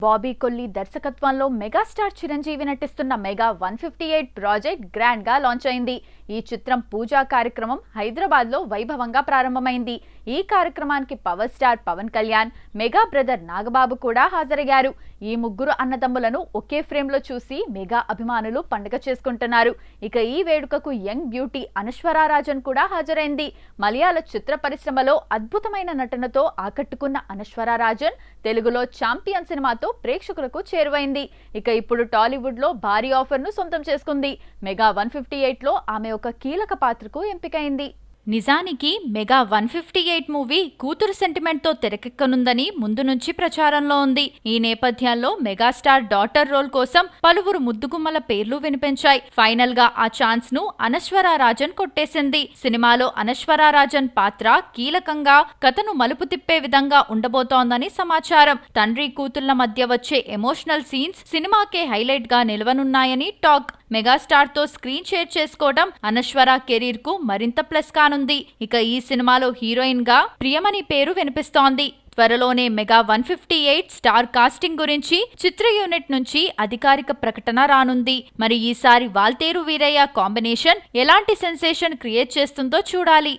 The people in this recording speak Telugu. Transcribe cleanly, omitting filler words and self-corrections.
బాబీ కొల్లి దర్శకత్వంలో మెగాస్టార్ చిరంజీవి నటిస్తున్న మెగా 158 ప్రాజెక్ట్ గ్రాండ్ గా లాంచ్ అయింది. ఈ చిత్రం పూజా కార్యక్రమం హైదరాబాద్ లో వైభవంగా ప్రారంభమైంది. ఈ కార్యక్రమానికి power star Pawan Kalyan, mega brother Nagababu కూడా హాజరయ్యారు. ఈ ముగ్గురు అన్నదమ్ములను ఒకే ఫ్రేమ్ లో చూసి మెగా అభిమానులు పండుగ చేసుకుంటున్నారు. ఇక ఈ వేడుకకు యంగ్ బ్యూటీ అనశ్వరా రాజన్ కూడా హాజరైంది. మలయాళ చిత్ర పరిశ్రమలో అద్భుతమైన నటనతో ఆకట్టుకున్న అనశ్వరా రాజన్ తెలుగులో ఛాంపియన్ సినిమాతో ప్రేక్షకులకు చేరువైంది. ఇక ఇప్పుడు టాలీవుడ్ లో భారీ ఆఫర్ ను సొంతం చేసుకుంది. మెగా 158 లో ఆమె ఒక కీలక పాత్రకు ఎంపికైంది. నిజానికి మెగా 158 మూవీ కూతురు సెంటిమెంట్ తో తెరకెక్కనుందని ముందు నుంచి ప్రచారంలో ఉంది. ఈ నేపథ్యంలో మెగాస్టార్ డాటర్ రోల్ కోసం పలువురు ముద్దుగుమ్మల పేర్లు వినిపించాయి. ఫైనల్ గా ఆ ఛాన్స్ ను అనశ్వరా రాజన్ కొట్టేసింది. సినిమాలో అనశ్వరా రాజన్ పాత్ర కీలకంగా కథను మలుపు తిప్పే విధంగా ఉండబోతోందని సమాచారం. తండ్రి కూతుళ్ల మధ్య వచ్చే ఎమోషనల్ సీన్స్ సినిమాకే హైలైట్ గా నిలవనున్నాయని టాక్. మెగాస్టార్ తో స్క్రీన్ షేర్ చేసుకోవడం అనశ్వరా కెరీర్ కు మరింత ప్లస్ కానుంది. ఇక ఈ సినిమాలో హీరోయిన్ గా ప్రియమణి పేరు వినిపిస్తోంది. త్వరలోనే మెగా 158 స్టార్ కాస్టింగ్ గురించి చిత్ర యూనిట్ నుంచి అధికారిక ప్రకటన రానుంది. మరి ఈసారి వాల్తేరు వీరయ్య కాంబినేషన్ ఎలాంటి సెన్సేషన్ క్రియేట్ చేస్తుందో చూడాలి.